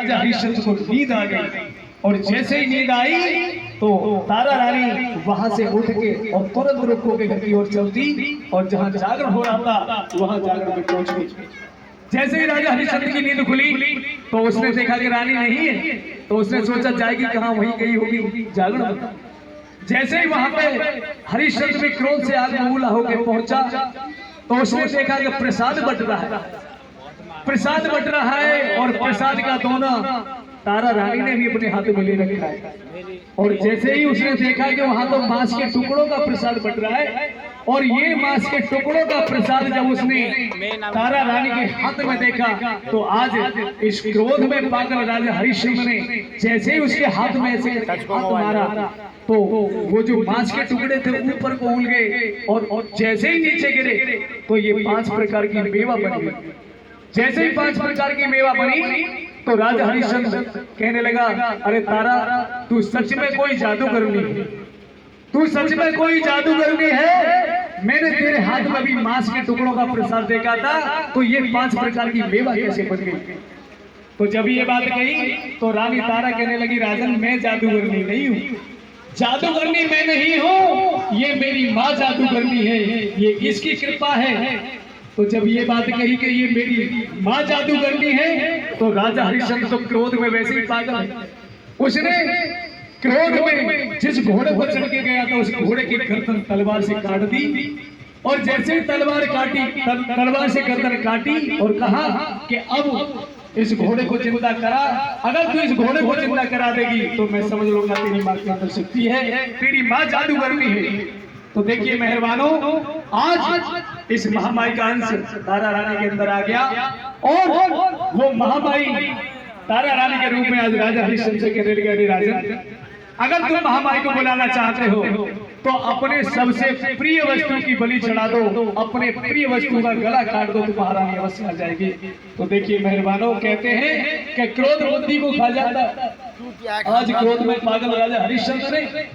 राजा हरिश्चंद्र को नींद आ गई, और जैसे ही नींद आई तो तारा रानी वहां से उठ के और तुरंत रुक के घर की ओर चलती, और जहां जागरण हो रहा था वहां जागरण में पहुंच गई। जैसे ही राजा हरिश्चंद्र की नींद खुली तो उसने देखा कि रानी नहीं है, तो उसने सोचा जाएगी कहां, वहीं गई होगी जागरण। जैसे ही वहां पे हरिश्चंद्र भी क्रोध से आग बबूला होकर पहुंचा तो उसने देखा कि प्रसाद बट रहा है, प्रसाद बट रहा है, और प्रसाद का दोना तारा रानी ने भी अपने हाथ में ले रखा है। और जैसे ही उसने देखा कि वहां तो मांस के टुकड़ों का प्रसाद बट रहा है, और ये मांस के टुकड़ों का प्रसाद जब उसने तारा रानी के हाथ में देखा तो आज इस क्रोध में पागल राजा हरिश्चंद्र ने जैसे ही उसके हाथ में ऐसे हाथ मारा तो वो जो मांस के टुकड़े थे ऊपर को उड़ गए, और जैसे ही नीचे गिरे तो ये 5 प्रकार की मेवा बनी। जैसे ही 5 प्रकार की मेवा बनी तो राजा हरिश्चंद्र कहने लगा, अरे तारा तू सच में कोई जादूगरनी है, तू सच में कोई जादूगरनी है। मैंने तेरे हाथ में भी मांस के टुकड़ों का प्रसाद देखा था, तो ये 5 प्रकार की मेवा कैसे बन गई। तो जब ये बात कही तो रानी तारा कहने लगी, राजन मैं जादूगरनी नहीं हूँ, जादूगरनी मैं नहीं हूँ, ये मेरी माँ जादूगरनी है, ये इसकी कृपा है। तो जब ये बात कही कि ये मेरी माँ जादूगरनी है तो राजा हरिश्चंद्र तो क्रोध में वैसे ही पागल है। उसने क्रोध में जिस घोड़े पर चढ़ के गया था उस घोड़े की गर्दन तलवार से काट दी, और जैसे तलवार काटी तलवार से गर्दन काटी और कहा कि अब इस घोड़े को जिंदा करा, अगर तू इस घोड़े को जिंदा करा देगी तो मैं समझ लूंगा तेरी माँ के अंदर शक्ति है, तेरी माँ जादूगरनी है। तो देखिए मेहरबानों, आज इस महामाई का अंश तारा रानी के अंदर आ गया, और वो महामाई तारा रानी के रूप में आज राजा हरिश्चंद्र से कहने लगे, राजन अगर तुम महामाई को बुलाना चाहते हो तो अपने सबसे प्रिय वस्तु की बलि चढ़ा दो, अपने प्रिय वस्तु का गला काट दो, तो महारानी अवश्य आ जाएगी। तो देखिए मेहरबानों, कहते हैं कि क्रोध बुद्धि को खा जाता, आज क्रोध में पागल राजा हरिश्चंद्र ने